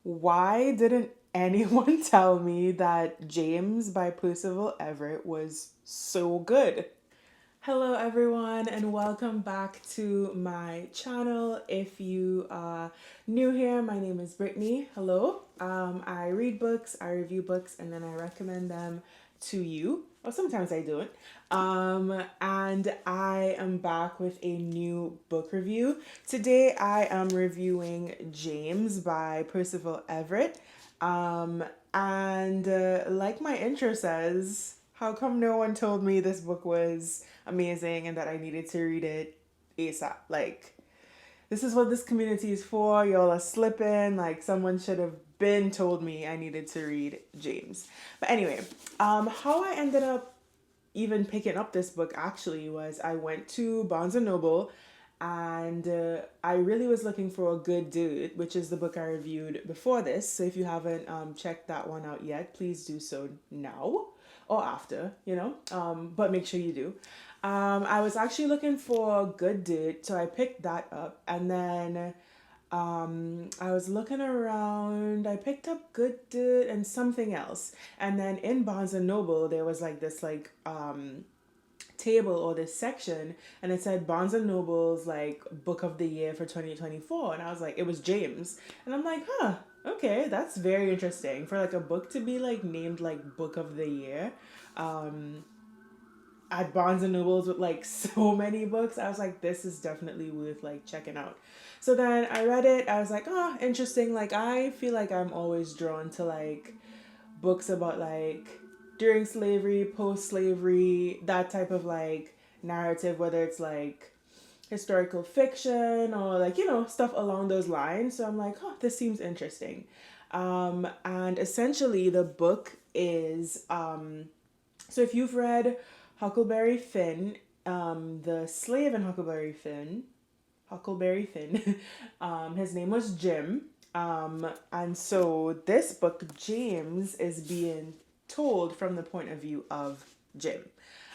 Why didn't anyone tell me that James by Percival Everett was so good? Hello, everyone, and welcome back to my channel. If you are new here, my name is Brittany. Hello. I read books, I review books, and then I recommend them to you. Or sometimes I don't. And I am back with a new book review. Today I am reviewing James by Percival Everett. Um, and like my intro says, how come no one told me this book was amazing and that I needed to read it ASAP? Like, this is what this community is for. Y'all are slipping. Like, someone should have been told me I needed to read James. But anyway, how I ended up even picking up this book actually was I went to Barnes and Noble and I really was looking for A Good Dude, which is the book I reviewed before this. So if you haven't checked that one out yet, please do so now or after, but make sure you do. I was actually looking for A Good Dude, so I picked that up and then I was looking around. I picked up Good Dude and something else. And then in Barnes and Noble, there was like this table or this section, and it said Barnes and Noble's like book of the year for 2024, and I was like, it was James, and I'm like, huh, okay, that's very interesting for like a book to be like named like book of the year. At Barnes and Nobles with like so many books, I was like, this is definitely worth like checking out. So then I read it. I was like, oh, interesting. Like I feel like I'm always drawn to like books about like during slavery, post slavery, that type of like narrative, whether it's like historical fiction or like stuff along those lines. So I'm like, oh, this seems interesting. And essentially the book is so if you've read Huckleberry Finn, the slave in Huckleberry Finn, his name was Jim. And so this book, James, is being told from the point of view of Jim.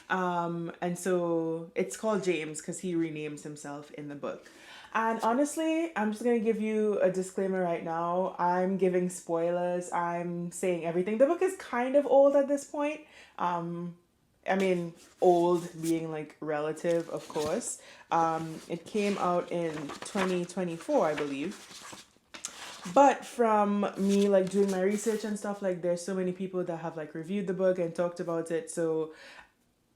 And so it's called James because he renames himself in the book. And honestly, I'm just going to give you a disclaimer right now. I'm giving spoilers. I'm saying everything. The book is kind of old at this point. I mean, old being like relative, of course. It came out in 2024, I believe. But from me like doing my research and stuff, like there's so many people that have like reviewed the book and talked about it. So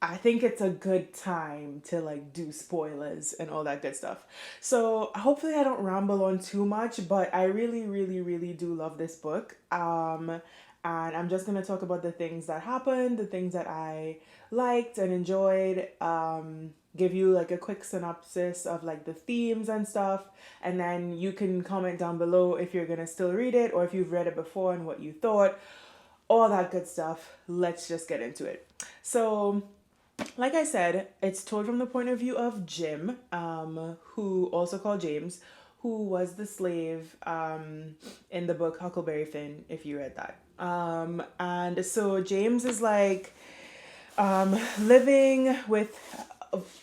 I think it's a good time to like do spoilers and all that good stuff. So hopefully I don't ramble on too much, but I really, really, really do love this book. And I'm just gonna talk about the things that happened, the things that I liked and enjoyed. Give you like a quick synopsis of like the themes and stuff, and then you can comment down below if you're gonna still read it or if you've read it before and what you thought, all that good stuff. Let's just get into it. So like I said, it's told from the point of view of Jim, who also called James, who was the slave in the book Huckleberry Finn, if you read that. And so James is like living with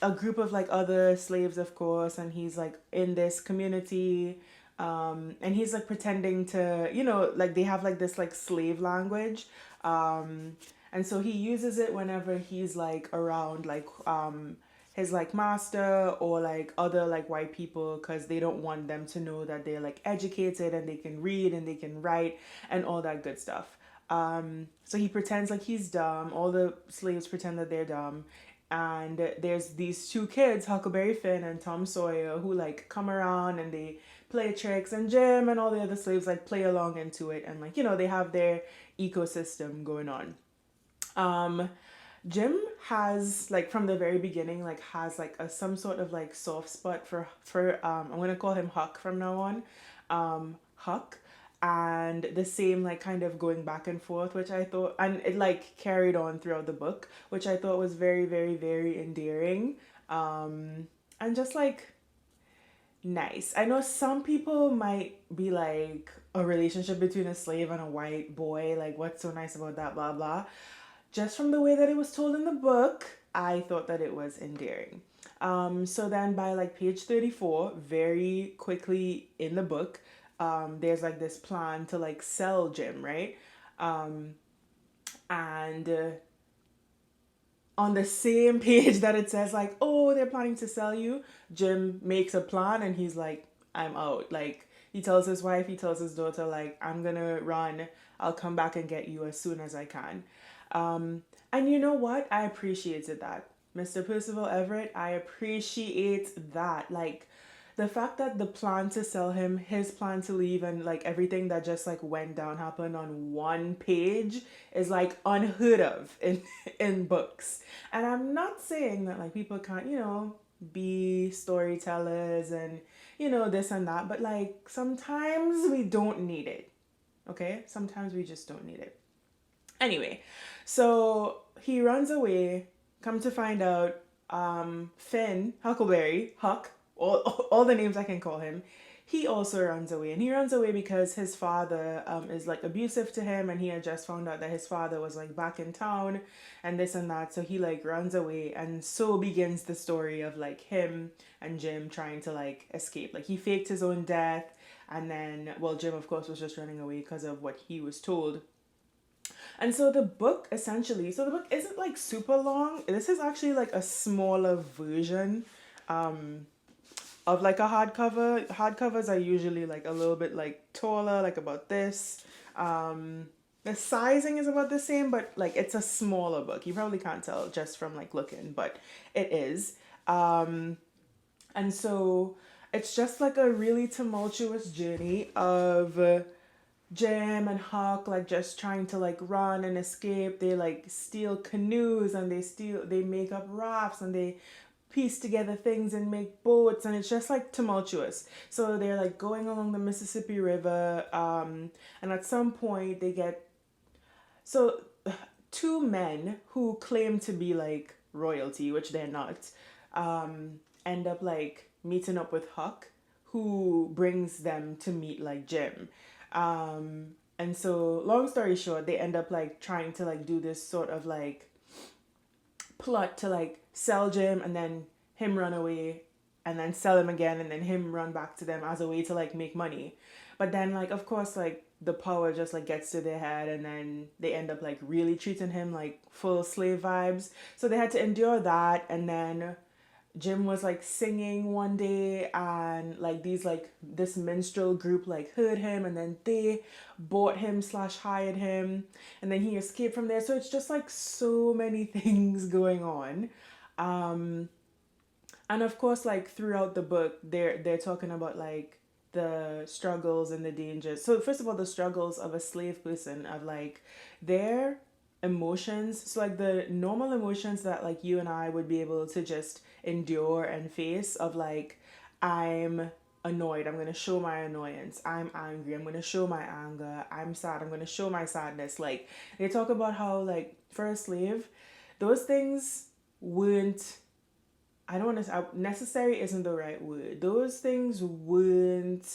a group of like other slaves, of course, and he's like in this community. And he's like pretending to, like they have like this like slave language. And so he uses it whenever he's like around like his like master or like other like white people because they don't want them to know that they're like educated and they can read and they can write and all that good stuff. So he pretends like he's dumb. All the slaves pretend that they're dumb. And there's these two kids, Huckleberry Finn and Tom Sawyer, who like come around and they play tricks, and Jim and all the other slaves like play along into it, and like they have their ecosystem going on. Um, Jim has like from the very beginning like has like a some sort of like soft spot for I'm gonna call him Huck from now on, Huck, and the same like kind of going back and forth, which I thought, and it like carried on throughout the book, which I thought was very very very endearing, and just like nice. I know some people might be like a relationship between a slave and a white boy, like what's so nice about that, blah blah. Just from the way that it was told in the book, I thought that it was endearing. So then by like page 34, very quickly in the book, there's like this plan to like sell Jim, right? And on the same page that it says like, oh, they're planning to sell you, Jim makes a plan and he's like, I'm out. Like, he tells his wife, he tells his daughter, like, I'm gonna run, I'll come back and get you as soon as I can. And you know what, I appreciated that, Mr. Percival Everett. I appreciate that. Like, the fact that the plan to sell him, his plan to leave, and like everything that just like went down happened on one page is like unheard of in in books. And I'm not saying that like people can't, be storytellers and this and that, but like sometimes we don't need it. Okay? Sometimes we just don't need it. Anyway, so he runs away. Come to find out, Finn, Huckleberry, Huck, all the names I can call him, he also runs away. And he runs away because his father is like abusive to him, and he had just found out that his father was like back in town and this and that. So he like runs away, and so begins the story of like him and Jim trying to like escape. Like he faked his own death, and then, well, Jim of course was just running away because of what he was told. And so the book essentially, so the book isn't like super long. This is actually like a smaller version of like a hardcover. Hardcovers are usually like a little bit like taller, like about this. The sizing is about the same, but like it's a smaller book. You probably can't tell just from like looking, but it is. And so it's just like a really tumultuous journey of Jim and Huck like just trying to like run and escape. They like steal canoes, and they make up rafts, and they piece together things and make boats, and it's just like tumultuous. So they're like going along the Mississippi River, and at some point they get, so two men who claim to be like royalty, which they're not, end up like meeting up with Huck, who brings them to meet like Jim. And so long story short, they end up like trying to like do this sort of like plot to like sell Jim, and then him run away, and then sell him again, and then him run back to them as a way to like make money. But then like of course like the power just like gets to their head, and then they end up like really treating him like full slave vibes. So they had to endure that. And then Jim was like singing one day, and like these like this minstrel group like heard him, and then they bought him slash hired him, and then he escaped from there. So it's just like so many things going on. And of course like throughout the book they're talking about like the struggles and the dangers. So first of all, the struggles of a slave person, of like their emotions. So like the normal emotions that like you and I would be able to just endure and face, of like, I'm annoyed, I'm going to show my annoyance. I'm angry, I'm going to show my anger. I'm sad, I'm going to show my sadness. Like they talk about how like for a slave, those things weren't, I don't want to, necessary isn't the right word. Those things weren't,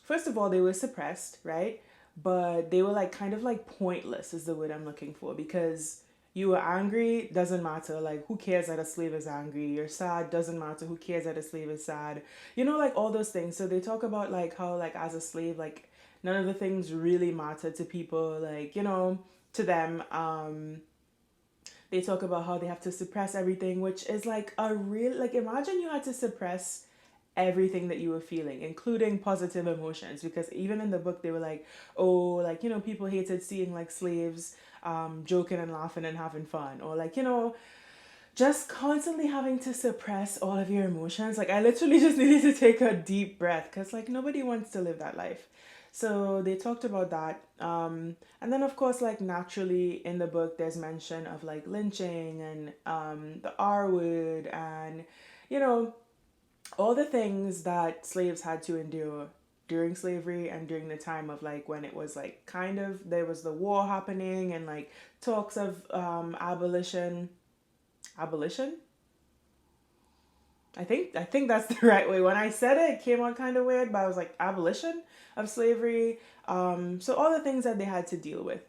first of all, they were suppressed, right? But they were like kind of like pointless is the word I'm looking for, because you were angry, doesn't matter. Like, who cares that a slave is angry? You're sad, doesn't matter. Who cares that a slave is sad? Like all those things. So they talk about like how like as a slave, like none of the things really matter to people, like, to them. They talk about how they have to suppress everything, which is like a real, like, imagine you had to suppress everything that you were feeling, including positive emotions, because even in the book they were like, oh, like, people hated seeing like slaves joking and laughing and having fun, or like, just constantly having to suppress all of your emotions. Like I literally just needed to take a deep breath, because like nobody wants to live that life. So they talked about that. And then of course, like naturally in the book there's mention of like lynching and the R word, and you know all the things that slaves had to endure during slavery, and during the time of like when it was like kind of, there was the war happening, and like talks of abolition. I think that's the right way. When I said it, it came out kind of weird, but I was like, abolition of slavery. So all the things that they had to deal with.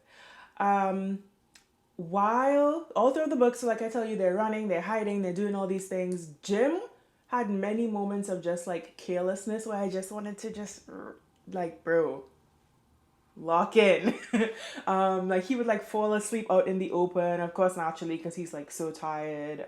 While all through the book, so like I tell you, they're running, they're hiding, they're doing all these things. Jim had many moments of just like carelessness where I just wanted to just like, bro, lock in. Like he would like fall asleep out in the open, of course, naturally, because he's like so tired.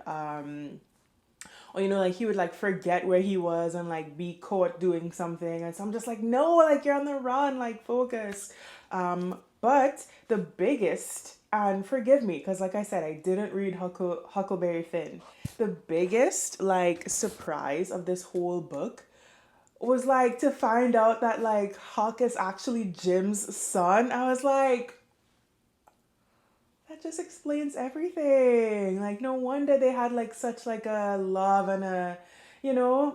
Or like he would like forget where he was and like be caught doing something, and so I'm just like, no, like you're on the run, like focus. But the biggest, and forgive me because like I said, I didn't read Huckleberry Finn. The biggest like surprise of this whole book was like to find out that like Huck is actually Jim's son. I was like, that just explains everything. Like no wonder they had like such like a love and a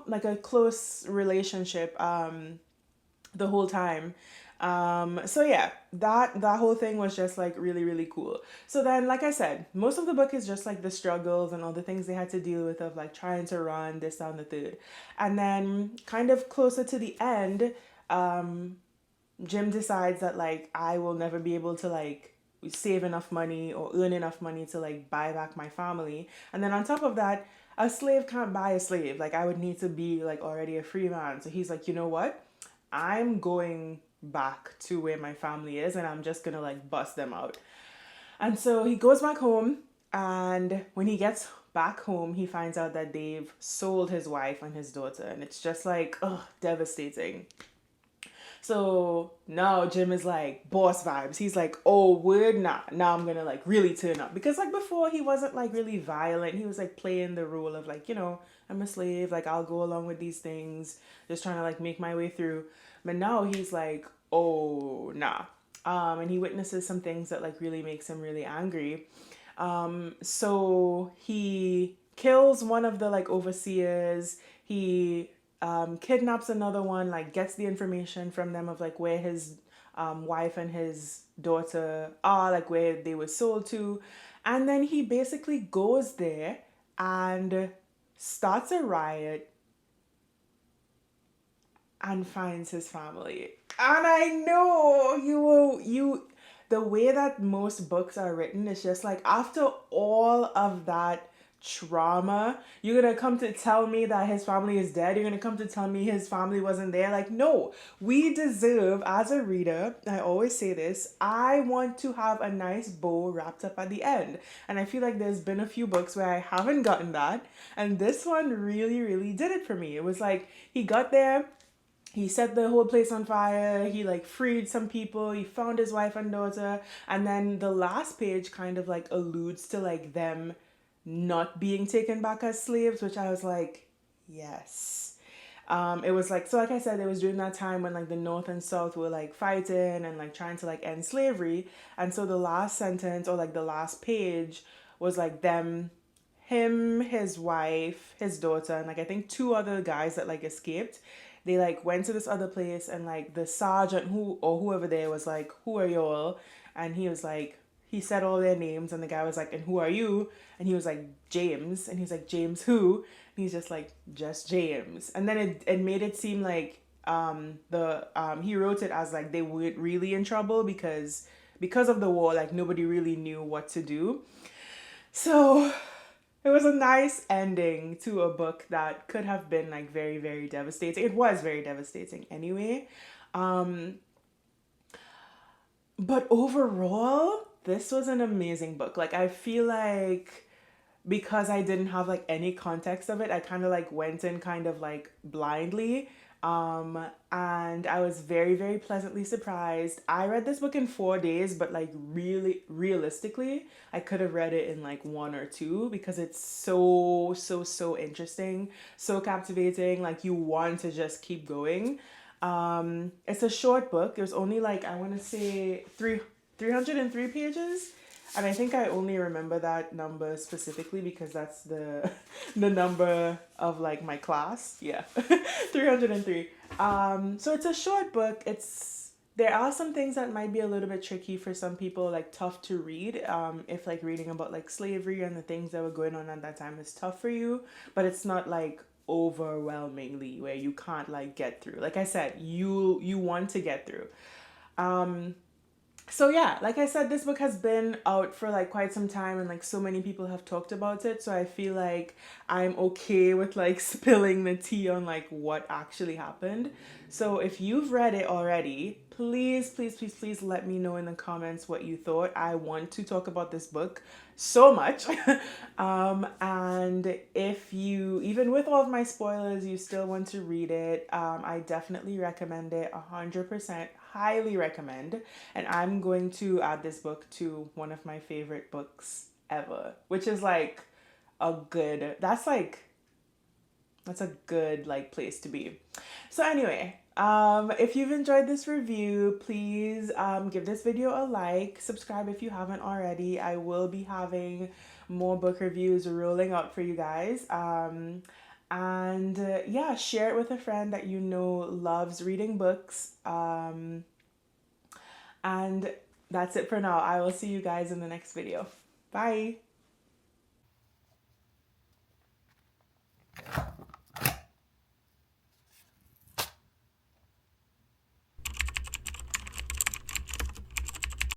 like a close relationship the whole time. So yeah, that whole thing was just like really really cool. So then like I said, most of the book is just like the struggles and all the things they had to deal with of like trying to run this down the third. And then kind of closer to the end, Jim decides that like I will never be able to like save enough money or earn enough money to like buy back my family. And then on top of that, a slave can't buy a slave. Like I would need to be like already a free man. So he's like, you know what? I'm going back to where my family is and I'm just gonna like bust them out. And so he goes back home, and when he gets back home, he finds out that they've sold his wife and his daughter, and it's just like, ugh, devastating. So now Jim is like boss vibes. He's like, oh, word, nah. Now I'm gonna like really turn up. Because like before he wasn't like really violent. He was like playing the role of like, I'm a slave, like I'll go along with these things, just trying to like make my way through. But now he's like, oh nah. And he witnesses some things that like really makes him really angry. So he kills one of the like overseers. He kidnaps another one, like gets the information from them of like where his wife and his daughter are, like where they were sold to. And then he basically goes there and starts a riot and finds his family. And I know the way that most books are written is just like after all of that trauma, you're gonna come to tell me that his family is dead. You're gonna come to tell me his family wasn't there. Like, no, we deserve, as a reader, I always say this, I want to have a nice bow wrapped up at the end. And I feel like there's been a few books where I haven't gotten that. And this one really, really did it for me. It was like he got there, he set the whole place on fire, he like freed some people, he found his wife and daughter, and then the last page kind of like alludes to like them not being taken back as slaves, which I was like, yes. It was like, so like I said, it was during that time when like the North and South were like fighting and like trying to like end slavery. And so the last sentence or like the last page was like them, him, his wife, his daughter, and like I think two other guys that like escaped. They like went to this other place, and like the sergeant who or whoever there was like, who are y'all? And he was like, he said all their names, and the guy was like, and who are you? And he was like, James. And he's like, James who? And he's just like, just James. And then it made it seem like the he wrote it as like they were really in trouble because of the war, like nobody really knew what to do. So it was a nice ending to a book that could have been like very, very devastating. It was very devastating anyway. But overall, this was an amazing book. Like I feel like because I didn't have like any context of it, I kind of like went in kind of like blindly. And I was very, very pleasantly surprised. I read this book in 4 days, but like really realistically, I could have read it in like one or two because it's so, so, so interesting, so captivating. Like you want to just keep going. It's a short book. There's only like, I want to say 303 pages. And I think I only remember that number specifically because that's the the number of like my class. Yeah. 303. So it's a short book. There are some things that might be a little bit tricky for some people, like tough to read. If like reading about like slavery and the things that were going on at that time is tough for you, but it's not like overwhelmingly where you can't like get through. Like I said, you want to get through. So yeah, like I said, this book has been out for like quite some time, and like so many people have talked about it, so I feel like I'm okay with like spilling the tea on like what actually happened. So if you've read it already, please let me know in the comments what you thought. I want to talk about this book so much. And if you, even with all of my spoilers, you still want to read it, I definitely recommend it. 100% highly recommend. And I'm going to add this book to one of my favorite books ever, which is like a good, that's a good like place to be. So anyway, if you've enjoyed this review, please give this video a like, subscribe if you haven't already. I will be having more book reviews rolling out for you guys. And yeah, share it with a friend that you know loves reading books. And that's it for now. I will see you guys in the next video. Bye.